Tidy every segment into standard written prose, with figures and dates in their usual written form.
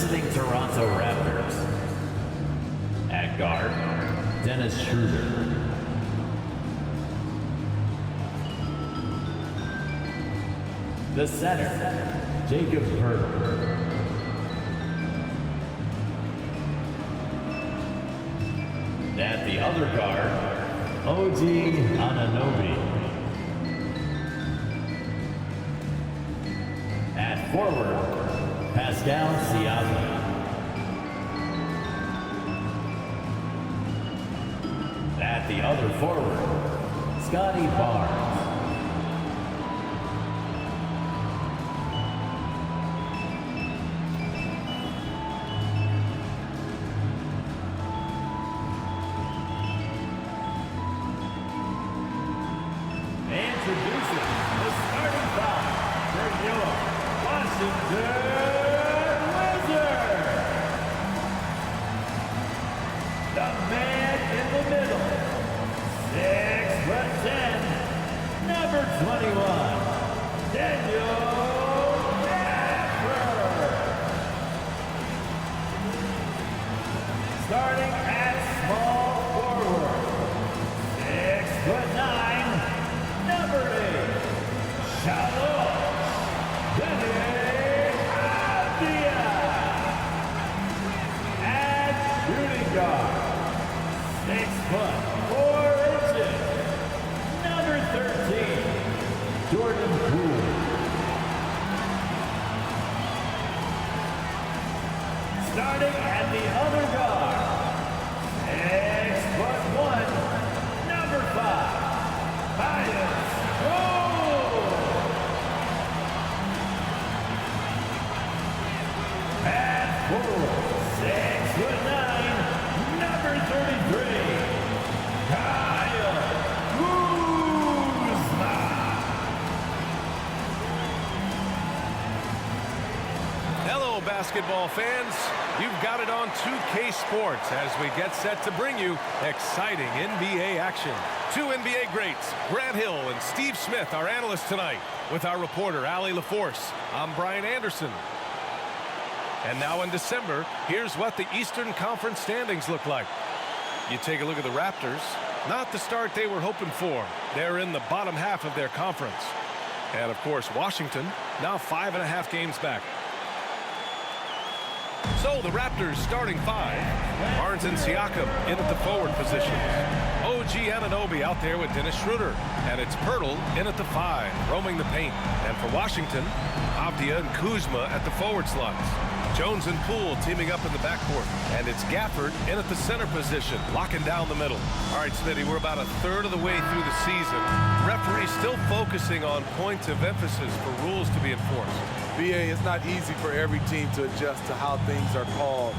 visiting Toronto Raptors. At guard, Dennis Schroeder. The center, Jacob Hurd. At the other guard, OG Anunoby. At forward, Pascal Siakam. At the other forward, Scotty Barnes. Introducing the starting five for your Washington Wizards. The man in the middle, 6'10", number 21, Daniel Gafford. Starting at small forward, 6'9", number 8, Shalom Abdia. At shooting guard, 6'4", number 13, Jordan Poole. Starting at the other guard, 6'1", number 5, Tyus Jones. At forward, 6'9", number 33, Kyle Kuzma. Hello, basketball fans. You've got it on 2K Sports as we get set to bring you exciting NBA action. Two NBA greats, Grant Hill and Steve Smith, our analysts tonight, with our reporter, Allie LaForce. I'm Brian Anderson. And now in December, here's what the Eastern Conference standings look like. You take a look at the Raptors, not the start they were hoping for. They're in the bottom half of their conference. And of course, Washington, now 5.5 games back. So the Raptors starting five, Barnes and Siakam in at the forward positions. OG Anunoby out there with Dennis Schroeder. And it's Pirtle in at the 5, roaming the paint. And for Washington, Avdia and Kuzma at the forward slots. Jones and Poole teaming up in the backcourt. And it's Gafford in at the center position, locking down the middle. All right, Smitty, we're about a third of the way through the season. Referees still focusing on points of emphasis for rules to be enforced. BA, it's not easy for every team to adjust to how things are called.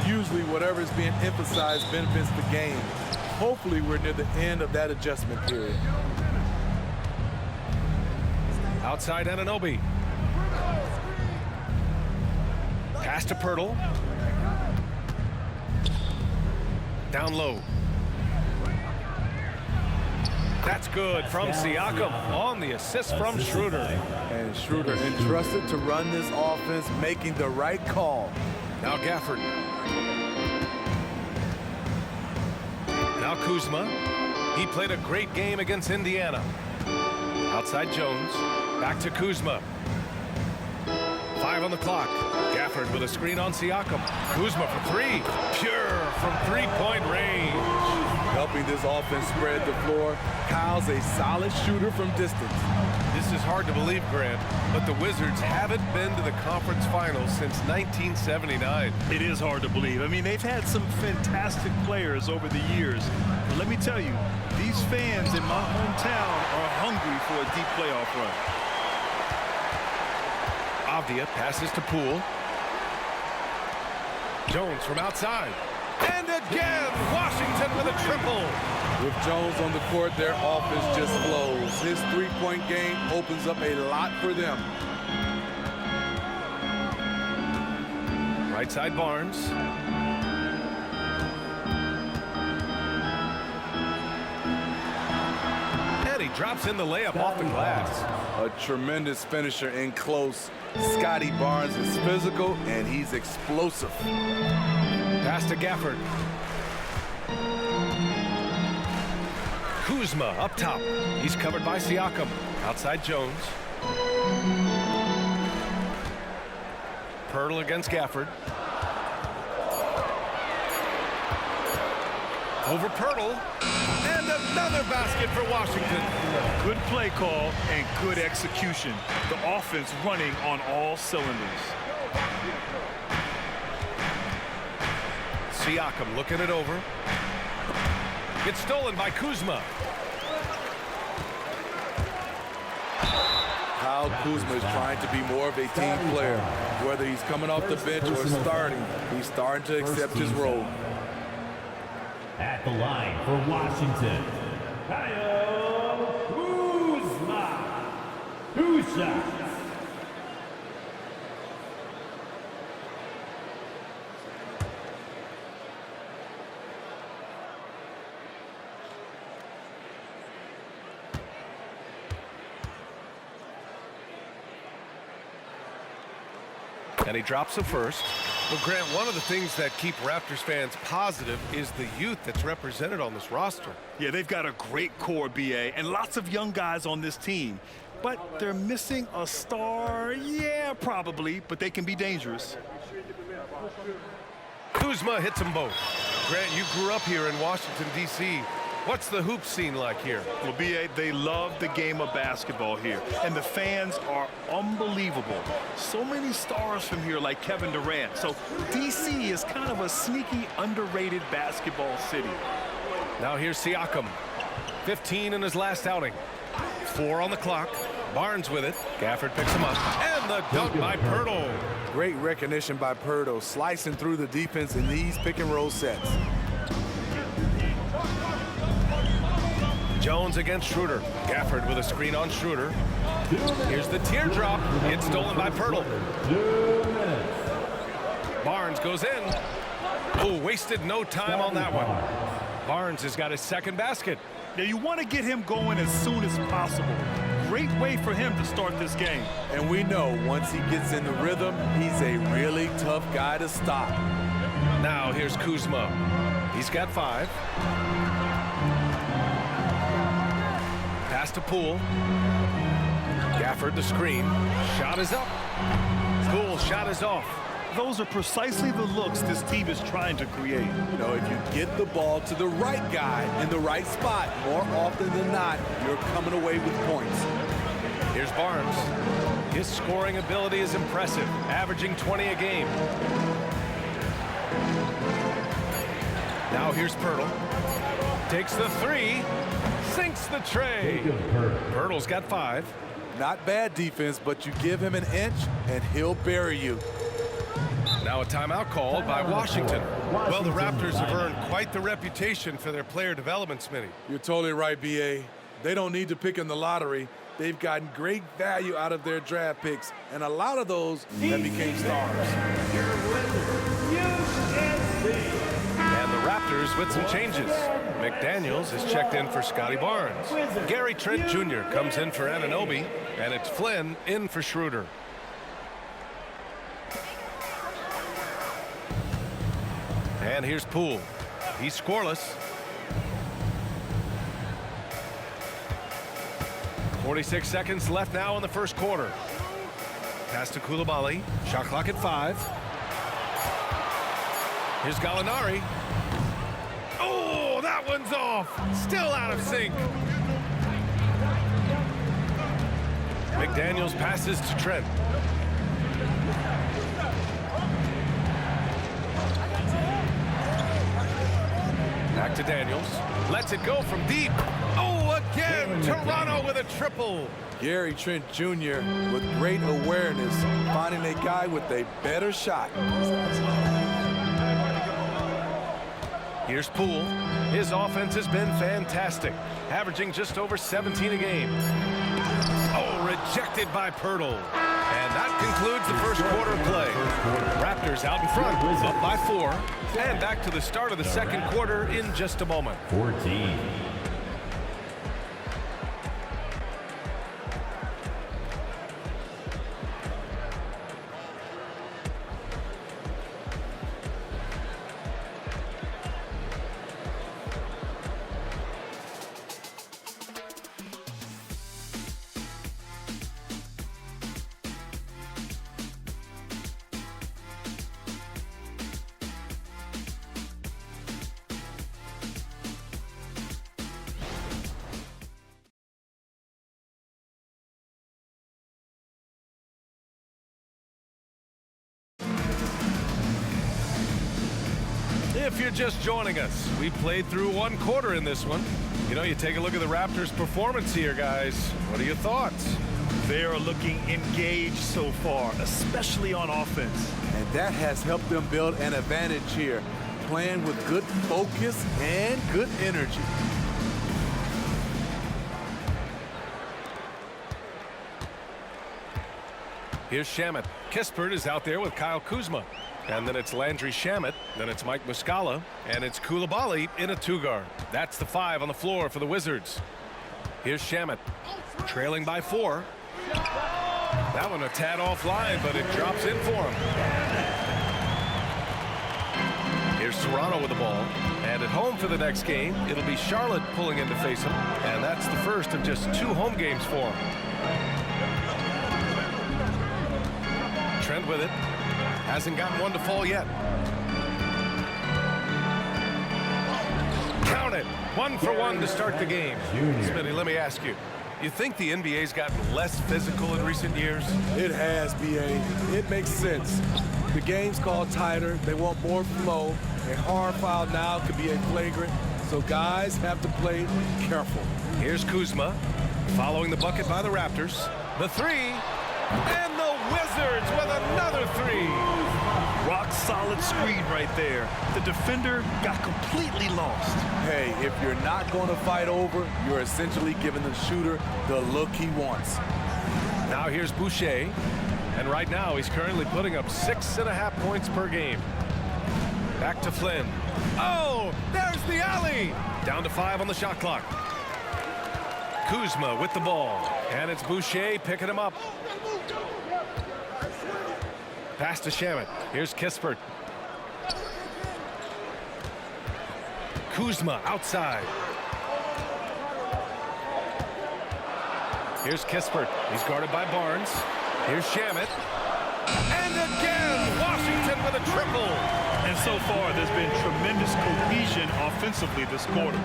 Usually whatever is being emphasized benefits the game. Hopefully we're near the end of that adjustment period. Outside Anunoby. Pass to Pirtle. Down low. That's good from Siakam on the assist from Schroeder. And Schroeder entrusted to run this offense, making the right call. Now Gafford. Now Kuzma. He played a great game against Indiana. Outside Jones. Back to Kuzma. 5 on the clock. Gafford with a screen on Siakam. Kuzma for 3. Pure from three-point range. Helping this offense spread the floor. Kyle's a solid shooter from distance. This is hard to believe, Grant, but the Wizards haven't been to the conference finals since 1979. It is hard to believe. I mean, they've had some fantastic players over the years. But let me tell you, these fans in my hometown are hungry for a deep playoff run. Avdia passes to Poole. Jones from outside. And again, Washington with a triple. With Jones on the court, their offense just flows. His three-point game opens up a lot for them. Right side Barnes. And he drops in the layup off the glass. A tremendous finisher in close. Scotty Barnes is physical, and he's explosive. Pass to Gafford. Kuzma up top. He's covered by Siakam. Outside Jones. Pirtle against Gafford. Over Pirtle. And another basket for Washington. Good play call and good execution. The offense running on all cylinders. Siakam looking it over. Gets stolen by Kuzma. Kyle Kuzma is trying to be more of a team player. Whether he's coming off the bench or starting, he's starting to accept his role. At the line for Washington, Kyle Kuzma. 2 shots. And he drops the first. Well, Grant, one of the things that keep Raptors fans positive is the youth that's represented on this roster. Yeah, they've got a great core, BA, and lots of young guys on this team. But they're missing a star. Yeah, probably, but they can be dangerous. Kuzma hits them both. Grant, you grew up here in Washington, D.C. What's the hoop scene like here? Well, BA, they love the game of basketball here, and the fans are unbelievable. So many stars from here like Kevin Durant. So D.C. is kind of a sneaky, underrated basketball city. Now here's Siakam. 15 in his last outing. 4 on the clock. Barnes with it. Gafford picks him up. And the dunk by Pirtle. Great recognition by Pirtle, slicing through the defense in these pick-and-roll sets. Jones against Schroeder. Gafford with a screen on Schroeder. Here's the teardrop. It's stolen by Pirtle. 2 minutes. Barnes goes in. Oh, wasted no time on that one. Barnes has got his second basket. Now, you want to get him going as soon as possible. Great way for him to start this game. And we know once he gets in the rhythm, he's a really tough guy to stop. Now here's Kuzma. He's got 5. Pass to Poole. Gafford the screen. Shot is up. Poole shot is off. Those are precisely the looks this team is trying to create. You know, if you get the ball to the right guy in the right spot, more often than not, you're coming away with points. Here's Barnes. His scoring ability is impressive, averaging 20 a game. Now here's Pirtle. Takes the 3. Sinks the tray. Pirtle's got 5. Not bad defense, but you give him an inch and he'll bury you. Now a timeout called by Washington. Well, the Raptors have earned quite the reputation for their player development, Smitty. You're totally right, B.A. They don't need to pick in the lottery. They've gotten great value out of their draft picks, and a lot of those that became stars. And the Raptors with some changes. McDaniels is checked in for Scotty Barnes. Gary Trent Jr. comes in for Anunoby, and it's Flynn in for Schroeder. And here's Poole. He's scoreless. 46 seconds left now in the first quarter. Pass to Coulibaly. Shot clock at 5. Here's Gallinari. Oh, that one's off. Still out of sync. McDaniels passes to Trent. Back to Daniels. Lets it go from deep. Oh, again, Toronto with a triple. Gary Trent Jr. with great awareness, finding a guy with a better shot. Here's Poole. His offense has been fantastic, averaging just over 17 a game. Oh, rejected by Pirtle. And that concludes the first quarter of play. Raptors out in front, up by 4. And back to the start of the second quarter in just a moment. 14. If you're just joining us, we played through one quarter in this one. You know, you take a look at the Raptors' performance here, guys. What are your thoughts? They are looking engaged so far, especially on offense. And that has helped them build an advantage here, playing with good focus and good energy. Here's Shamet. Kispert is out there with Kyle Kuzma. And then it's Landry Shamet. Then it's Mike Muscala. And it's Koulibaly in a two-guard. That's the 5 on the floor for the Wizards. Here's Shamet, trailing by 4. That one a tad offline, but it drops in for him. Here's Serrano with the ball. And at home for the next game, it'll be Charlotte pulling in to face him. And that's the first of just 2 home games for him. Trent with it. Hasn't gotten one to fall yet. Count it. 1 for 1 to start the game. Smitty, let me ask you. You think the NBA's gotten less physical in recent years? It has, B.A. It makes sense. The game's called tighter. They want more flow. A hard foul now could be a flagrant, so guys have to play careful. Here's Kuzma, following the bucket by the Raptors. The 3, and the Wizards with another 3. Rock solid screen right there. The defender got completely lost. Hey, if you're not going to fight over, you're essentially giving the shooter the look he wants. Now here's Boucher, and right now he's currently putting up 6.5 points per game. Back to Flynn. Oh, there's the alley. Down to 5 on the shot clock. Kuzma with the ball, and it's Boucher picking him up. Pass to Shamet. Here's Kispert. Kuzma outside. Here's Kispert. He's guarded by Barnes. Here's Shamet. And again, Washington with a triple. And so far, there's been tremendous cohesion offensively this quarter.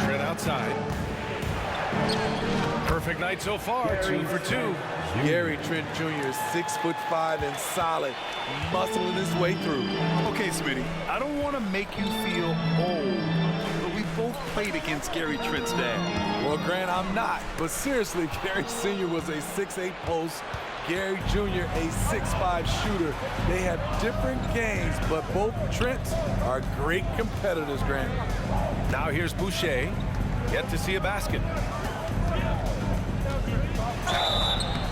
Trent outside. Perfect night so far, 2 for 2. Gary Trent Jr. is 6'5" and solid, muscling his way through. Okay, Smitty, I don't want to make you feel old, but we both played against Gary Trent's dad. Well, Grant, I'm not. But seriously, Gary Sr. was a 6'8" post. Gary Jr. a 6'5" shooter. They have different games, but both Trents are great competitors, Grant. Now here's Boucher. Yet to see a basket.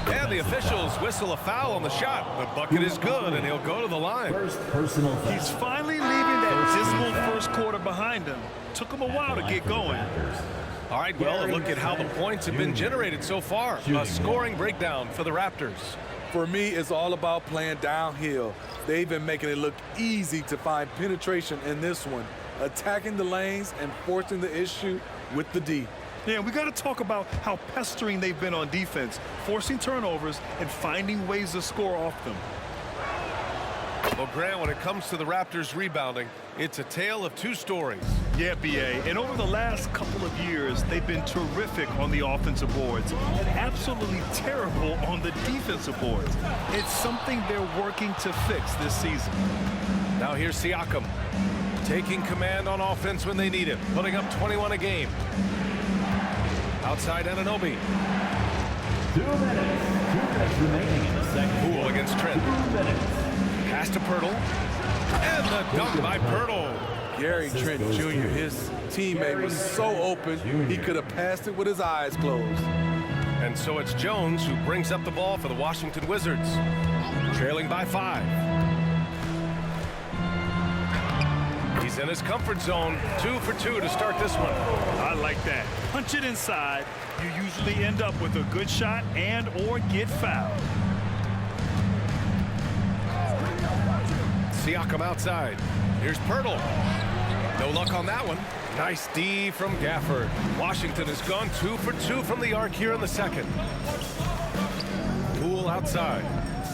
And the officials whistle a foul on the shot. The bucket is good, and he'll go to the line. First personal foul. He's finally leaving that dismal first quarter behind him. Took him a while to get going. All right, well, a look at how the points have been generated so far. A scoring breakdown for the Raptors. For me, it's all about playing downhill. They've been making it look easy to find penetration in this one, attacking the lanes and forcing the issue with the D. Yeah, we got to talk about how pestering they've been on defense, forcing turnovers and finding ways to score off them. Well, Grant, when it comes to the Raptors rebounding, it's a tale of 2 stories. Yeah, B.A., and over the last couple of years, they've been terrific on the offensive boards and absolutely terrible on the defensive boards. It's something they're working to fix this season. Now here's Siakam, taking command on offense when they need it, putting up 21 a game. Outside Anunoby. 2 minutes. 2 minutes remaining in the second. Poole against Trent. 2 minutes. Pass to Pirtle. And the dunk by Pirtle. Gary Trent Jr., his teammate was so open, he could have passed it with his eyes closed. And so it's Jones who brings up the ball for the Washington Wizards, trailing by 5. He's in his comfort zone, 2 for 2 to start this one. I like that. Punch it inside. You usually end up with a good shot and or get fouled. Siakam outside. Here's Pirtle. No luck on that one. Nice D from Gafford. Washington has gone 2 for 2 from the arc here in the second. Poole outside.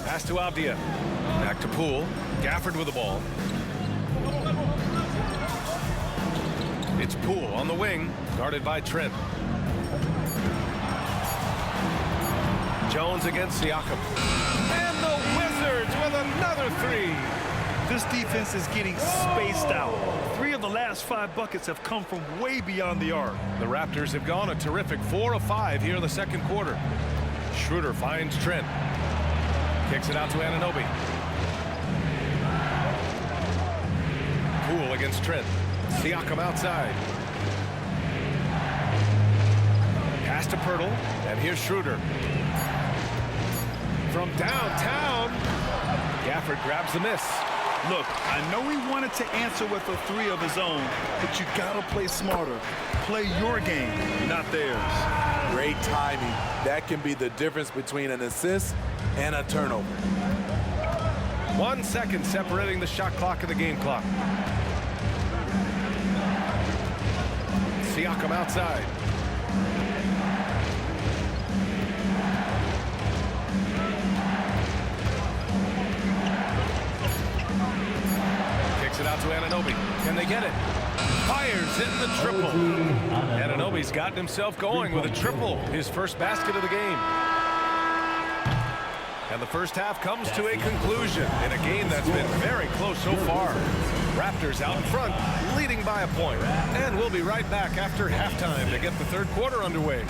Pass to Avdia. Back to Poole. Gafford with the ball. It's Poole on the wing, guarded by Trent. Jones against Siakam. And the Wizards with another 3. defense is getting spaced out. 3 of the last 5 buckets have come from way beyond the arc. The Raptors have gone a terrific 4 of 5 here in the second quarter. Schroeder finds Trent. Kicks it out to Anunoby. Poole against Trent. Siakam outside. Pass to Pirtle, and here's Schroeder. From downtown, Gafford grabs the miss. Look, I know he wanted to answer with a 3 of his own, but you gotta play smarter. Play your game, not theirs. Great timing. That can be the difference between an assist and a turnover. 1 second separating the shot clock and the game clock. Siakam outside. Kicks it out to Anunoby. Can they get it? Fires in the triple. Anunoby's gotten himself going with a triple, his first basket of the game. And the first half comes to a conclusion in a game that's been very close so far. Raptors out in front, leading by a point. And we'll be right back after halftime to get the third quarter underway.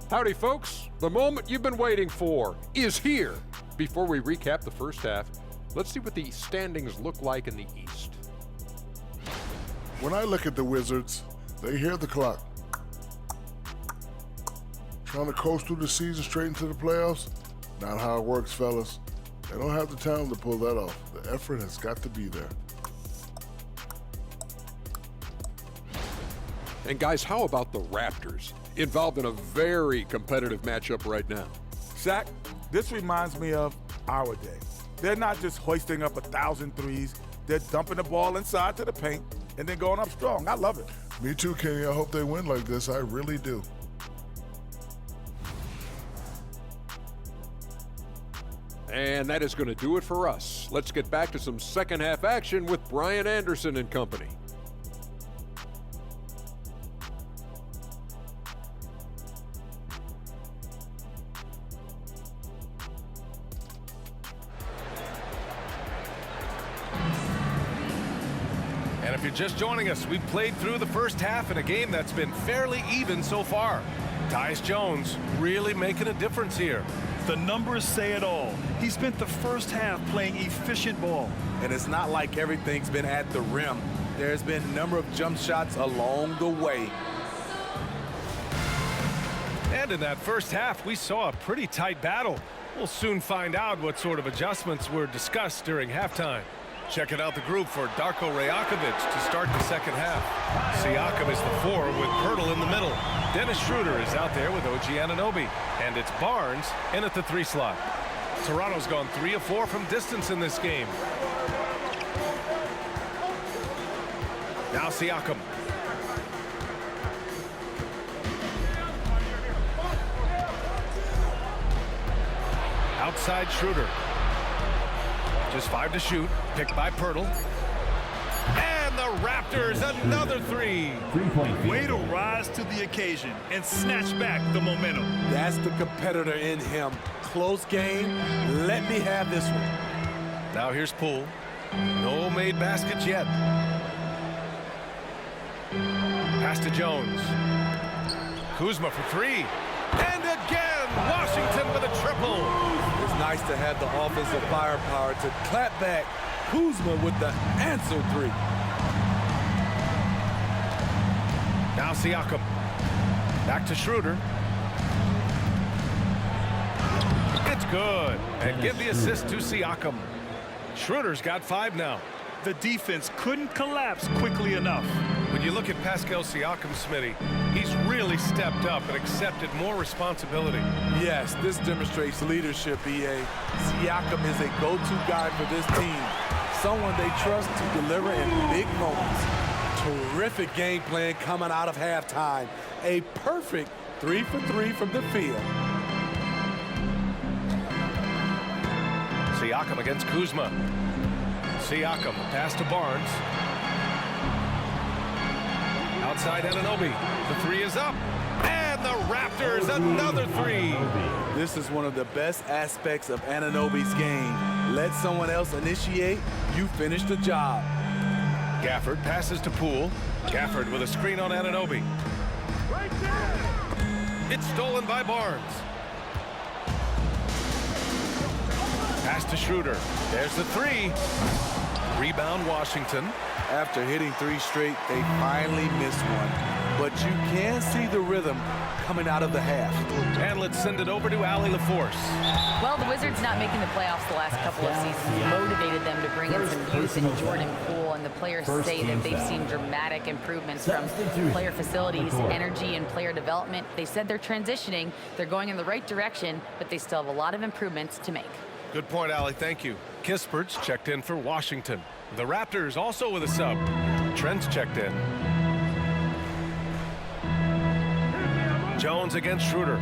Howdy, folks. The moment you've been waiting for is here. Before we recap the first half, let's see what the standings look like in the East. When I look at the Wizards, they hear the clock. Trying to coast through the season straight into the playoffs? Not how it works, fellas. They don't have the talent to pull that off. The effort has got to be there. And guys, how about the Raptors? Involved in a very competitive matchup right now. Shaq, this reminds me of our day. They're not just hoisting up 1,000 threes. They're dumping the ball inside to the paint and then going up strong. I love it. Me too, Kenny. I hope they win like this. I really do. And that is going to do it for us. Let's get back to some second half action with Brian Anderson and company. And if you're just joining us, we've played through the first half in a game that's been fairly even so far. Tyus Jones really making a difference here. The numbers say it all. He spent the first half playing efficient ball. And it's not like everything's been at the rim. There's been a number of jump shots along the way. And in that first half, we saw a pretty tight battle. We'll soon find out what sort of adjustments were discussed during halftime. Checking out the group for Darko Rajakovic to start the second half. Siakam is the 4 with Pirtle in the middle. Dennis Schroeder is out there with OG Anunoby. And it's Barnes in at the 3 slot. Toronto's gone 3 of 4 from distance in this game. Now Siakam. Outside Schroeder. Just 5 to shoot. Picked by Pirtle. And the Raptors, another 3. Way to rise to the occasion and snatch back the momentum. That's the competitor in him. Close game. Let me have this one. Now here's Poole. No made baskets yet. Pass to Jones. Kuzma for 3. And again, Washington with a triple. It's nice to have the offensive firepower to clap back. Kuzma with the answer 3. Now Siakam. Back to Schroeder. It's good. And give the assist to Siakam. Schroeder's got 5 now. The defense couldn't collapse quickly enough. When you look at Pascal Siakam, Smitty, he's really stepped up and accepted more responsibility. Yes, this demonstrates leadership, EA. Siakam is a go-to guy for this team. Someone they trust to deliver in big moments. Terrific game plan coming out of halftime. A perfect 3 for 3 from the field. Siakam against Kuzma. Siakam, pass to Barnes. Outside Anunoby. The three is up. And the Raptors, another three. This is one of the best aspects of Anunoby's game. Let someone else initiate, you finish the job. Gafford passes to Poole. Gafford with a screen on Anunoby. It's stolen by Barnes. Pass to Schroeder. There's the three. Rebound Washington. After hitting 3 straight, they finally missed one. But you can see the rhythm coming out of the half. And let's send it over to Allie LaForce. Well, the Wizards not making the playoffs the last couple of seasons motivated them to bring in some youth in Jordan Poole, and the players say that they've seen dramatic improvements from player facilities, energy, and player development. They said they're transitioning, they're going in the right direction, but they still have a lot of improvements to make. Good point, Allie. Thank you. Kispert's checked in for Washington. The Raptors also with a sub. Trent's checked in. Jones against Schroeder.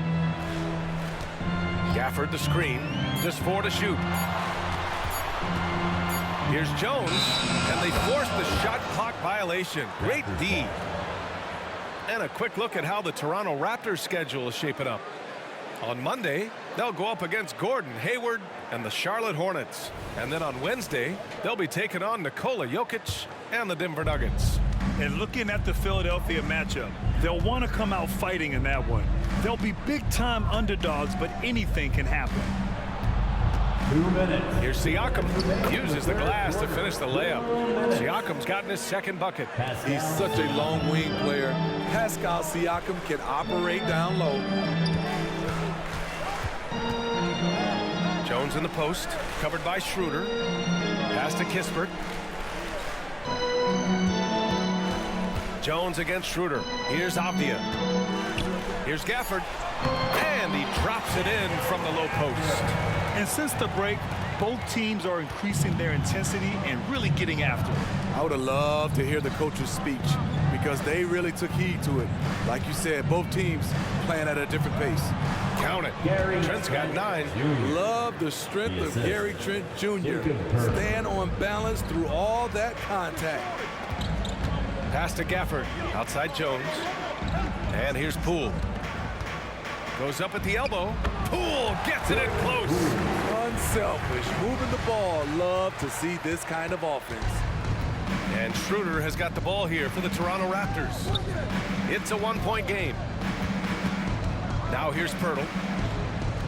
Gafford the screen. Just 4 to shoot. Here's Jones, and they force the shot clock violation. Great D. And a quick look at how the Toronto Raptors schedule is shaping up. On Monday, they'll go up against Gordon Hayward and the Charlotte Hornets. And then on Wednesday, they'll be taking on Nikola Jokic and the Denver Nuggets. And looking at the Philadelphia matchup, they'll want to come out fighting in that one. They'll be big-time underdogs, but anything can happen. 2 minutes. Here's Siakam. Uses the glass to finish the layup. Siakam's gotten his second bucket. He's such a long wing player. Pascal Siakam can operate down low. Jones in the post, covered by Schroeder. Pass to Kispert. Jones against Schroeder. Here's Avdia. Here's Gafford. And he drops it in from the low post. And since the break, both teams are increasing their intensity and really getting after it. I would have loved to hear the coach's speech because they really took heed to it. Like you said, both teams playing at a different pace. Count it. Trent's got 9. Love the strength of Gary Trent Jr. Stand on balance through all that contact. Pass to Gafford. Outside Jones. And here's Poole. Goes up at the elbow. Poole gets it in close. Unselfish, moving the ball. Love to see this kind of offense. And Schroeder has got the ball here for the Toronto Raptors. It's a 1-point game. Now here's Pirtle.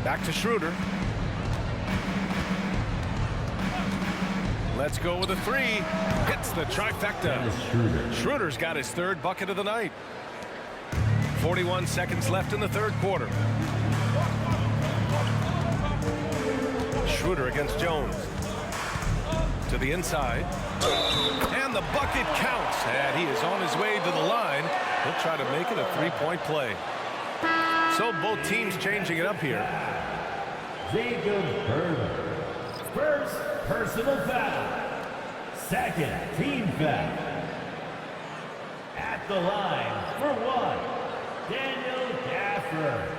Back to Schroeder. Let's go with a 3. Hits the trifecta. Schroeder's got his 3rd bucket of the night. 41 seconds left in the 3rd quarter. Schroeder against Jones. To the inside. And the bucket counts. And he is on his way to the line. He'll try to make it a 3-point play. So both teams changing it up here. Jacob Berger. First personal foul. Second team foul. At the line for 1, Daniel Gafford.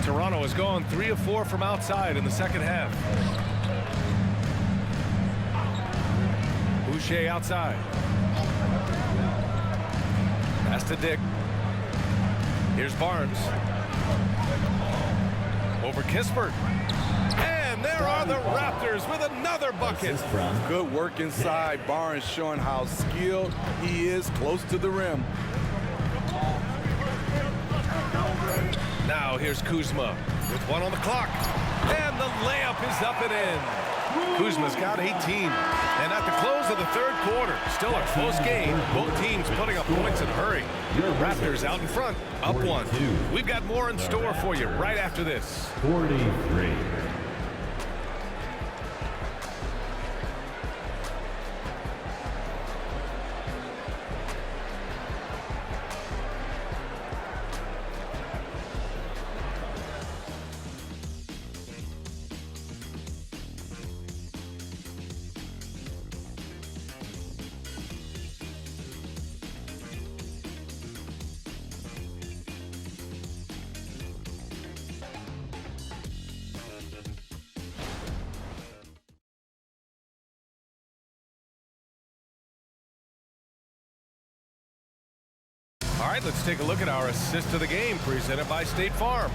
Toronto has gone 3 of 4 from outside in the second half. Boucher outside. Pass to Dick. Here's Barnes. Over Kispert. And there are the Raptors with another bucket. Good work inside. Barnes showing how skilled he is close to the rim. Now here's Kuzma with 1 on the clock. And the layup is up and in. Kuzma's got 18. And at the close of the 3rd quarter, still a close game. Both teams putting up points in a hurry. Raptors out in front, up 1. We've got more in store for you right after this. 43. All right, let's take a look at our assist of the game presented by State Farm.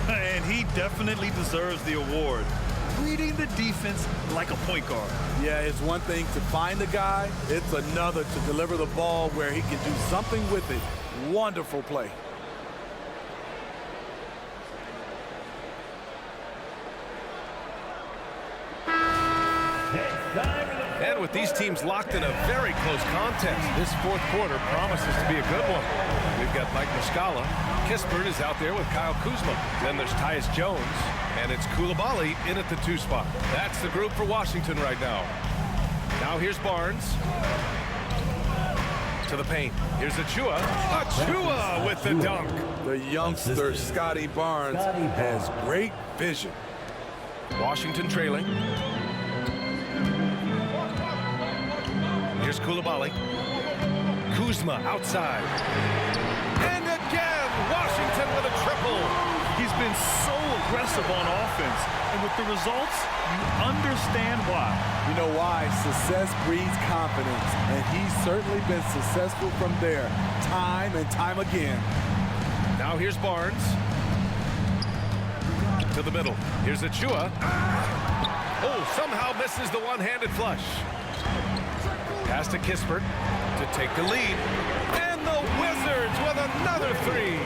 And he definitely deserves the award. Reading the defense like a point guard. Yeah, it's one thing to find a guy. It's another to deliver the ball where he can do something with it. Wonderful play. And with these teams locked in a very close contest, this fourth quarter promises to be a good one. We've got Mike Muscala. Kispert is out there with Kyle Kuzma. Then there's Tyus Jones, and it's Coulibaly in at the 2 spot. That's the group for Washington right now. Now here's Barnes. To the paint. Here's Achua. Achua with the dunk. The youngster, Scotty Barnes, has great vision. Washington trailing. Here's Coulibaly. Kuzma outside. And again, Washington with a triple. He's been so aggressive on offense. And with the results, you understand why. You know why? Success breeds confidence. And he's certainly been successful from there, time and time again. Now here's Barnes. To the middle. Here's Achua. Oh, somehow misses the one-handed flush. Pass to Kispert to take the lead. And the Wizards with another 3.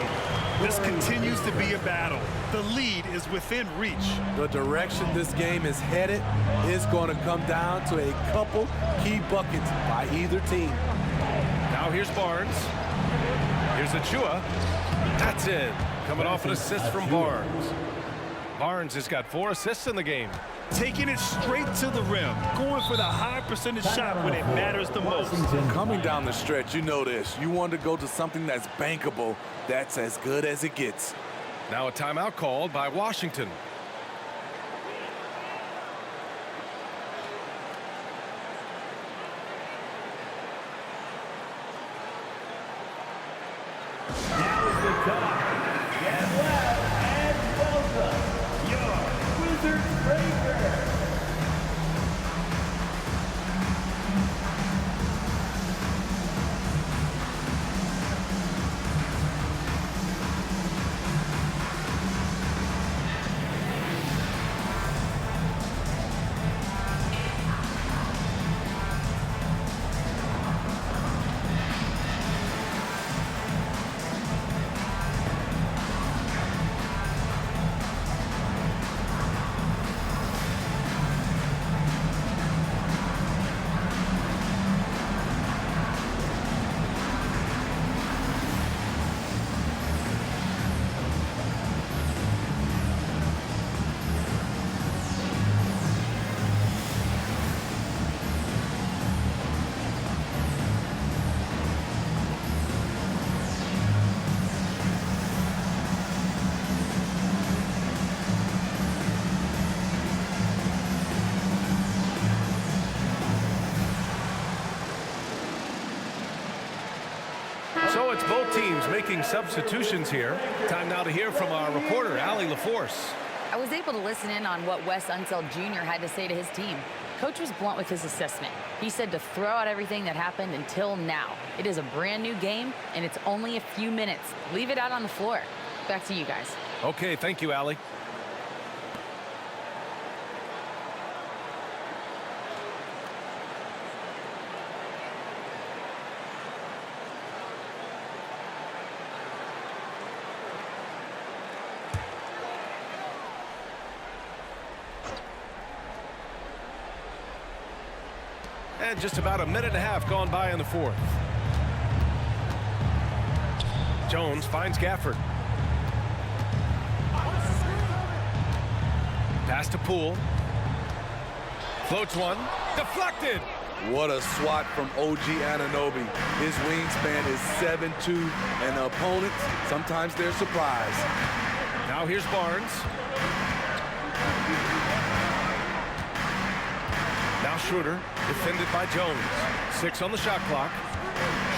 This continues to be a battle. The lead is within reach. The direction this game is headed is going to come down to a couple key buckets by either team. Now here's Barnes. Here's Achua. That's it. Coming off an assist from Barnes. Barnes has got 4 assists in the game. Taking it straight to the rim. Going for the high percentage shot when it matters the most. Coming down the stretch, you know this. You want to go to something that's bankable. That's as good as it gets. Now a timeout called by Washington. Now is the time. Get loud and welcome your Wizards Breaker. So it's both teams making substitutions here. Time now to hear from our reporter, Allie LaForce. I was able to listen in on what Wes Unseld Jr. had to say to his team. Coach was blunt with his assessment. He said to throw out everything that happened until now. It is a brand new game, and it's only a few minutes. Leave it out on the floor. Back to you guys. Okay, thank you, Allie. And just about a minute and a half gone by in the fourth. Jones finds Gafford. Pass to Poole. Floats one. Deflected. What a swat from OG Anunoby. His wingspan is 7'2", and the opponents, sometimes they're surprised. Now here's Barnes. Now Schroeder, defended by Jones. 6 on the shot clock.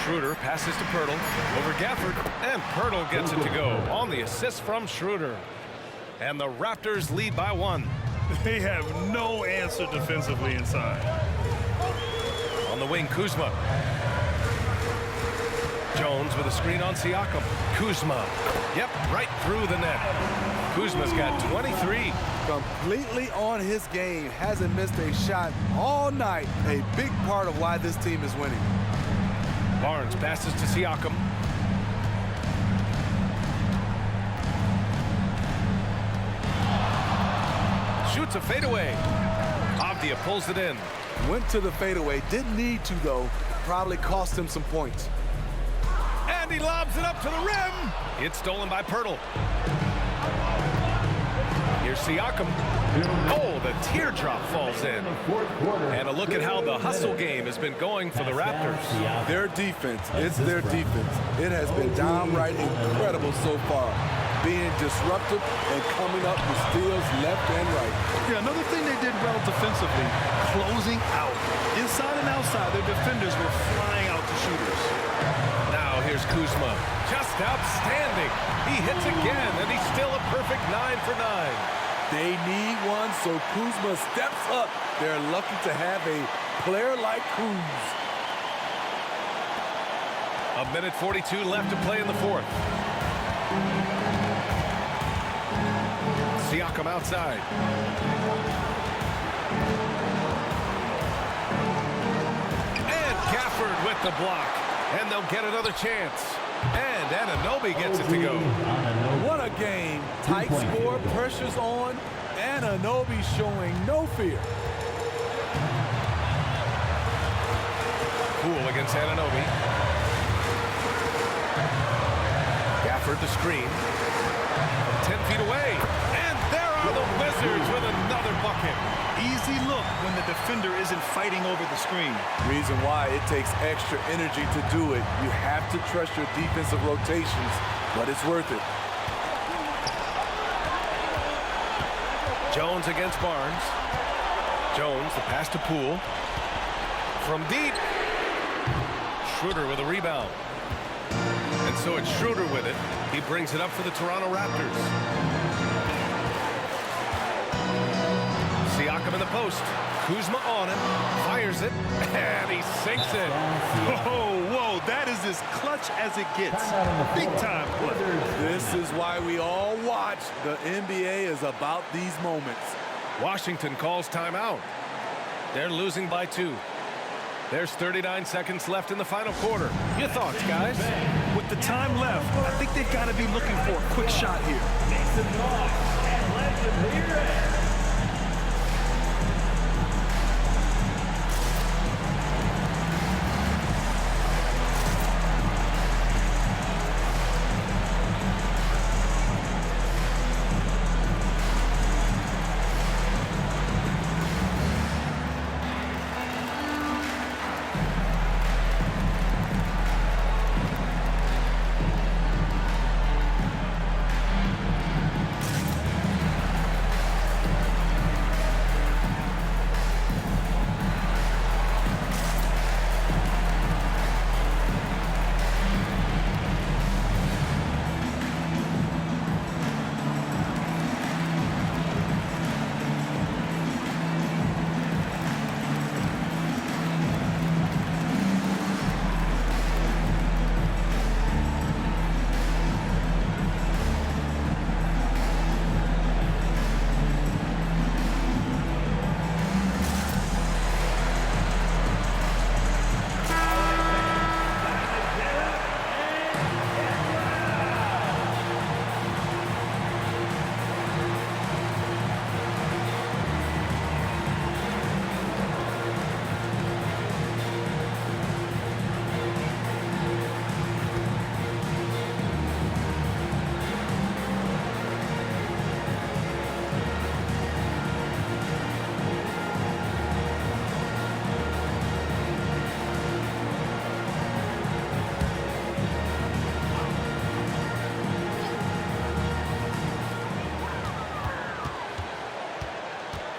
Schroeder passes to Pirtle. Over Gafford, and Pirtle gets it to go on the assist from Schroeder. And the Raptors lead by 1. They have no answer defensively inside. On the wing, Kuzma. Jones with a screen on Siakam. Kuzma. Yep, right through the net. Kuzma's got 23. Completely on his game. Hasn't missed a shot all night. A big part of why this team is winning. Barnes passes to Siakam. Shoots a fadeaway. Avdia pulls it in. Went to the fadeaway. Didn't need to, though. Probably cost him some points. And he lobs it up to the rim. It's stolen by Pirtle. Here's Siakam. Oh, the teardrop falls in. And a look at how the hustle game has been going for the Raptors. Their defense, it's their defense. It has been downright incredible so far. Being disruptive and coming up with steals left and right. Yeah, another thing they did well defensively, closing out. Inside and outside, their defenders were flying out to shooters. Now here's Kuzma. Just outstanding. He hits again, and he's still a perfect 9 for 9. They need one, so Kuzma steps up. They're lucky to have a player like Kuz. A minute 42 left to play in the fourth. Siakam outside. And Gafford with the block. And they'll get another chance. And Anunoby gets it to go. What a game. Tight score, pressure's on. Anunoby showing no fear. Poole against Anunoby. Gafford the screen. From 10 feet away. And there are the Wizards with another bucket. Easy look when the defender isn't fighting over the screen. Reason why it takes extra energy to do it. You have to trust your defensive rotations, but it's worth it. Jones against Barnes. Jones, the pass to Poole. From deep. Schroeder with a rebound. And so it's Schroeder with it. He brings it up for the Toronto Raptors. Siakam in the post. Kuzma on him. Fires it. And he sinks it. Whoa, that is as clutch as it gets. Big time play. This is why we all watch. The NBA is about these moments. Washington calls timeout. They're losing by 2. There's 39 seconds left in the final quarter. Your thoughts, guys? With the time left, I think they've got to be looking for a quick shot here. Make some noise and let them hear it.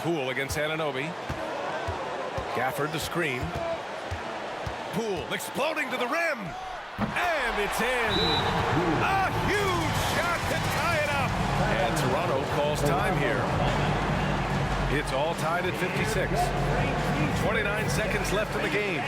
Poole against Anunoby. Gafford the screen. Poole exploding to the rim. And it's in. A huge shot to tie it up. And Toronto calls time here. It's all tied at 56. 29 seconds left in the game.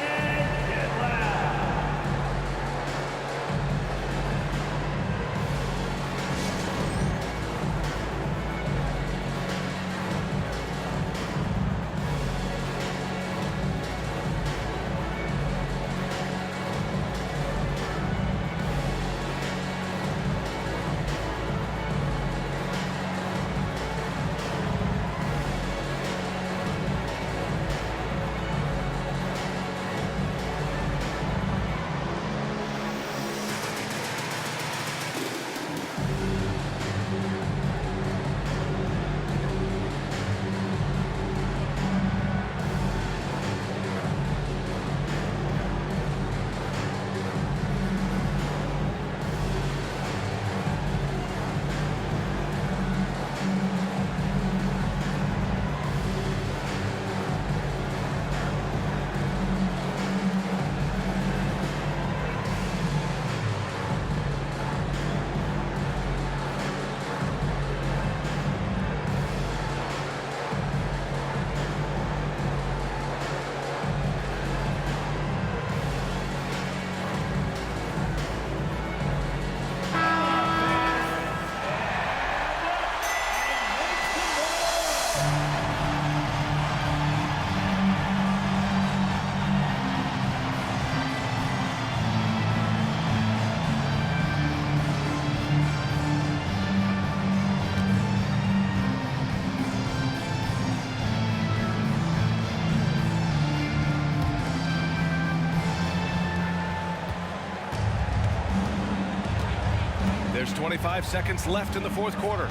There's 25 seconds left in the fourth quarter.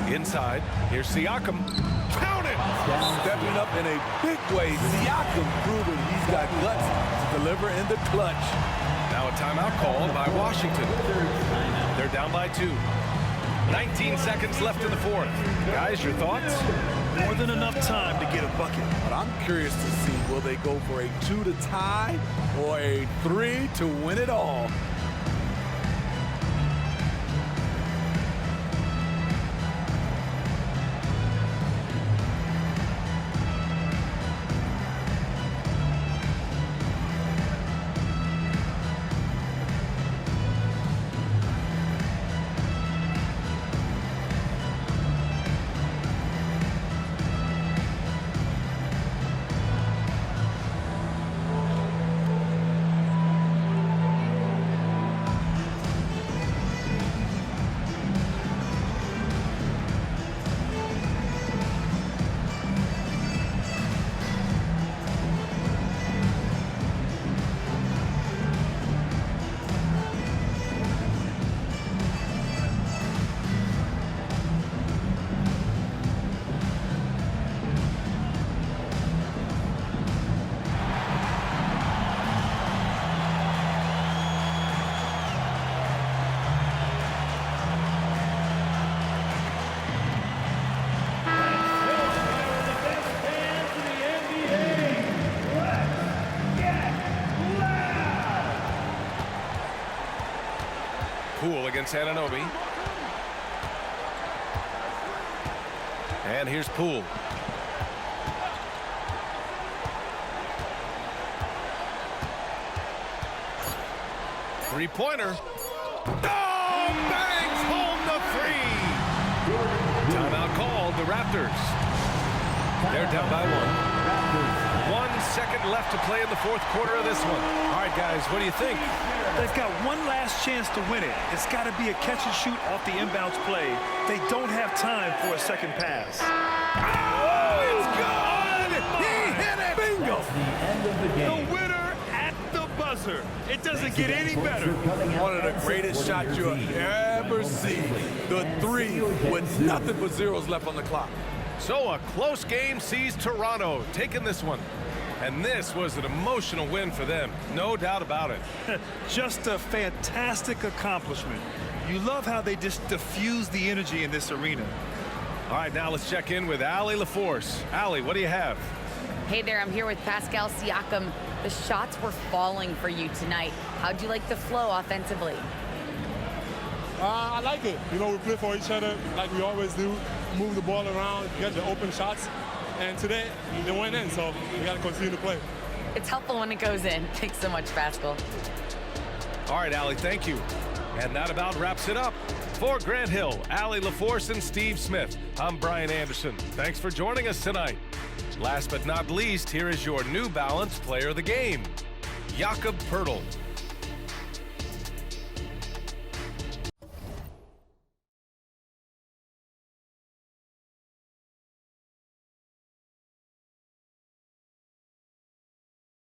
Inside, here's Siakam. Count it! Stepping up in a big way. Siakam proving he's got guts to deliver in the clutch. Now a timeout called by Washington. They're down by 2. 19 seconds left in the fourth. Guys, your thoughts? More than enough time to get a bucket. But I'm curious to see, will they go for a 2 to tie or a 3 to win it all? Poole against Anunoby. And here's Poole. Three-pointer. Oh, bangs home the 3. Timeout called, the Raptors. They're down by 1. 1 second left to play in the fourth quarter of this one. All right, guys, what do you think? They've got one last chance to win it. It's got to be a catch and shoot off the inbounds play. They don't have time for a second pass. Oh, it's good! He hit it! Bingo! The winner at the buzzer. It doesn't get any better. One of the greatest shots you'll ever see. The 3 with nothing but zeros left on the clock. So a close game sees Toronto taking this one. And this was an emotional win for them, no doubt about it. Just a fantastic accomplishment. You love how they just diffuse the energy in this arena. All right, now let's check in with Allie LaForce. Allie, what do you have? Hey there, I'm here with Pascal Siakam. The shots were falling for you tonight. How'd you like the flow offensively? I like it. You know, we play for each other like we always do. Move the ball around, get the open shots. And today, they went in, so we got to continue to play. It's helpful when it goes in. Thanks so much, Pascal. All right, Allie, thank you. And that about wraps it up. For Grant Hill, Allie LaForce, and Steve Smith, I'm Brian Anderson. Thanks for joining us tonight. Last but not least, here is your New Balance player of the game, Jakob Poeltl.